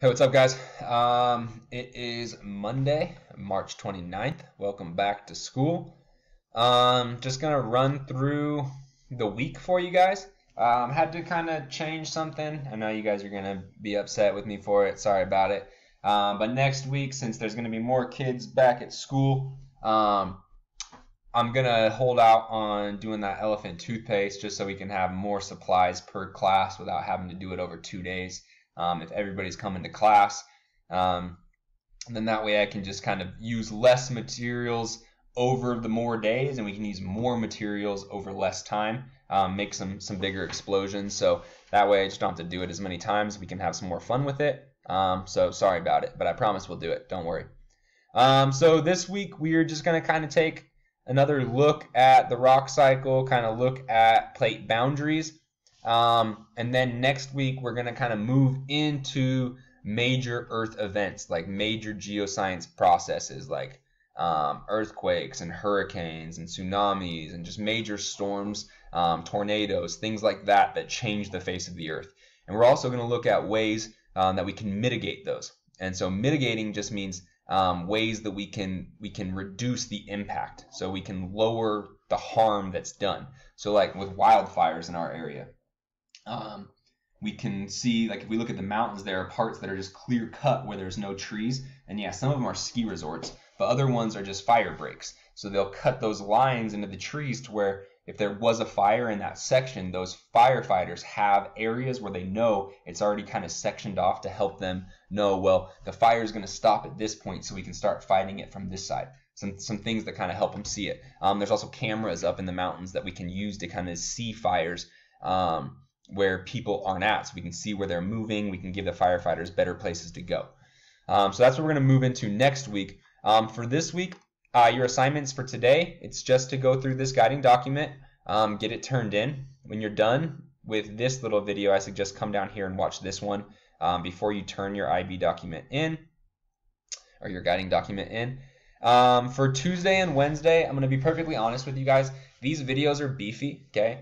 Hey, what's up, guys? It is Monday, March 29th. Welcome back to school. Just gonna run through the week for you guys. Had to kind of change something. I know you guys are gonna be upset with me for it. Sorry about it. But next week, since there's gonna be more kids back at school, I'm gonna hold out on doing that elephant toothpaste just so we can have more supplies per class without having to do it over 2 days. If everybody's coming to class, then that way I can just kind of use less materials over the more days, and we can use more materials over less time, make some bigger explosions. So that way I just don't have to do it as many times. We can have some more fun with it. So sorry about it, but I promise we'll do it. Don't worry. So this week we are just going to kind of take another look at the rock cycle, kind of look at plate boundaries. And then next week, we're going to kind of move into major Earth events, like major geoscience processes, like earthquakes and hurricanes and tsunamis and just major storms, tornadoes, things like that that change the face of the Earth. And we're also going to look at ways that we can mitigate those. And so mitigating just means ways that we can reduce the impact, so we can lower the harm that's done. So like with wildfires in our area. We can see, like if we look at the mountains, there are parts that are just clear cut where there's no trees, and yeah, some of them are ski resorts, but other ones are just fire breaks. So they'll cut those lines into the trees to where if there was a fire in that section, those firefighters have areas where they know it's already kind of sectioned off to help them know, well, the fire is going to stop at this point so we can start fighting it from this side. Some things that kind of help them see it. There's also cameras up in the mountains that we can use to kind of see fires where people aren't at, so we can see where they're moving. We can give the firefighters better places to go. So that's what we're going to move into next week. For this week, your assignments for today, it's just to go through this guiding document, get it turned in. When you're done with this little video, I suggest come down here and watch this one before you turn your IB document in, or your guiding document in. For Tuesday and Wednesday, I'm going to be perfectly honest with you guys. These videos are beefy, okay?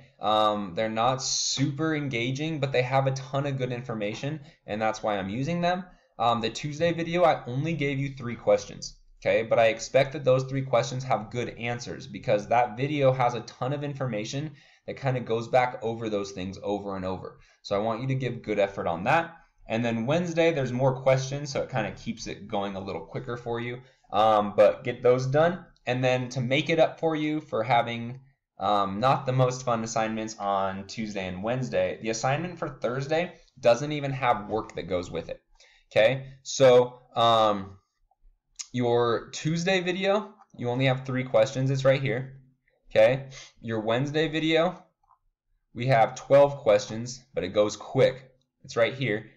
They're not super engaging, but they have a ton of good information, and that's why I'm using them. The Tuesday video, I only gave you 3 questions, okay? But I expect that those 3 questions have good answers, because that video has a ton of information that kind of goes back over those things over and over. So I want you to give good effort on that. And then Wednesday, there's more questions, so it kind of keeps it going a little quicker for you. But get those done. And then to make it up for you for having not the most fun assignments on Tuesday and Wednesday, the assignment for Thursday doesn't even have work that goes with it. Okay, so your Tuesday video, you only have 3 questions. It's right here. Okay, your Wednesday video, we have 12 questions, but it goes quick. It's right here.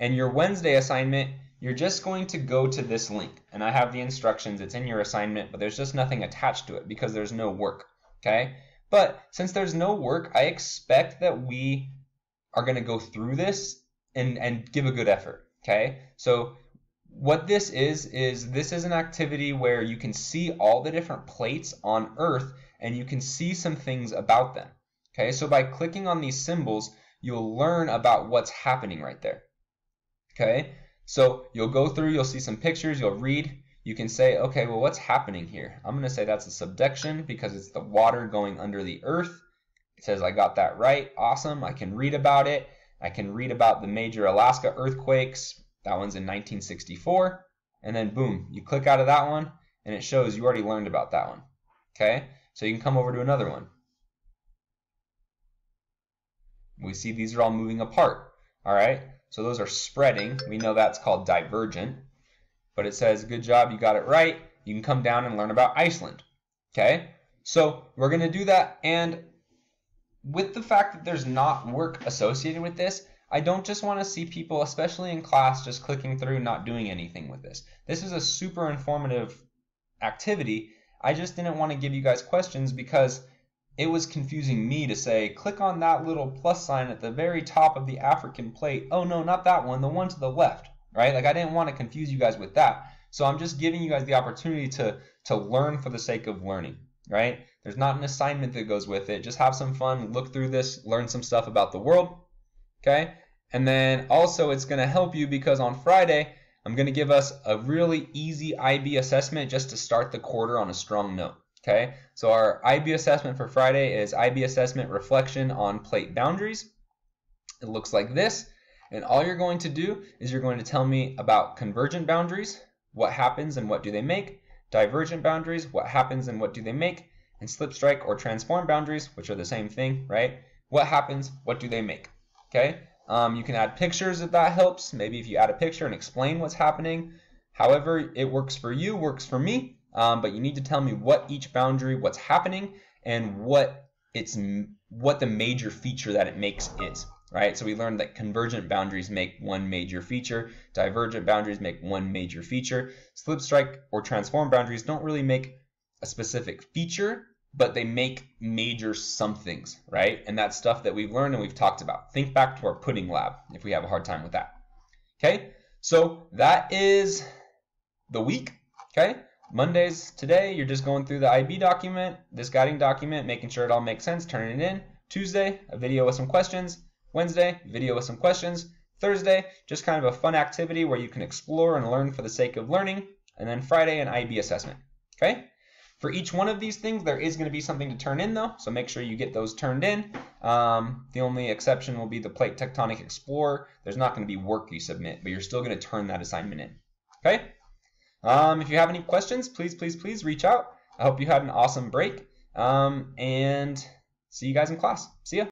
And your Wednesday assignment, you're just going to go to this link, and I have the instructions. It's in your assignment, but there's just nothing attached to it because there's no work. Okay, but since there's no work, I expect that we are going to go through this and give a good effort. Okay, so what this is an activity where you can see all the different plates on Earth, and you can see some things about them. Okay, so by clicking on these symbols, you'll learn about what's happening right there. Okay, so you'll go through, you'll see some pictures, you'll read. You can say, okay, well, what's happening here? I'm going to say that's a subduction because it's the water going under the Earth. It says I got that right. Awesome. I can read about it. I can read about the major Alaska earthquakes. That one's in 1964. And then, boom, you click out of that one, and it shows you already learned about that one. Okay, so you can come over to another one. We see these are all moving apart. All right, so those are spreading. We know that's called divergent. But it says, good job, you got it right. You can come down and learn about Iceland. Okay, so we're going to do that. And with the fact that there's not work associated with this, I don't just want to see people, especially in class, just clicking through, not doing anything with this. This is a super informative activity. I just didn't want to give you guys questions because it was confusing me to say, click on that little plus sign at the very top of the African plate. Oh, no, not that one, the one to the left. Right? Like I didn't want to confuse you guys with that. So I'm just giving you guys the opportunity to learn for the sake of learning, right? There's not an assignment that goes with it. Just have some fun, look through this, learn some stuff about the world, okay? And then also it's going to help you because on Friday, I'm going to give us a really easy IB assessment just to start the quarter on a strong note. Okay, so our IB assessment for Friday is IB assessment reflection on plate boundaries. It looks like this. And all you're going to do is you're going to tell me about convergent boundaries, what happens and what do they make, divergent boundaries, what happens and what do they make, and slip strike or transform boundaries, which are the same thing, right? What happens, what do they make, okay? You can add pictures if that helps. Maybe if you add a picture and explain what's happening. However it works for you, works for me, but you need to tell me what each boundary, what's happening, and what the major feature that it makes is. Right? So we learned that convergent boundaries make one major feature, divergent boundaries make one major feature, slip strike or transform boundaries don't really make a specific feature, but they make major somethings, right? And that's stuff that we've learned and we've talked about. Think back to our pudding lab if we have a hard time with that. Okay, so that is the week. Okay, Mondays today, you're just going through the IB document, this guiding document, making sure it all makes sense, turning it in. Tuesday, a video with some questions. Wednesday, video with some questions. Thursday, just kind of a fun activity where you can explore and learn for the sake of learning. And then Friday, an IB assessment. Okay? For each one of these things, there is going to be something to turn in, though, so make sure you get those turned in. The only exception will be the Plate Tectonic Explorer. There's not going to be work you submit, but you're still going to turn that assignment in. Okay? If you have any questions, please reach out. I hope you had an awesome break, and see you guys in class. See ya.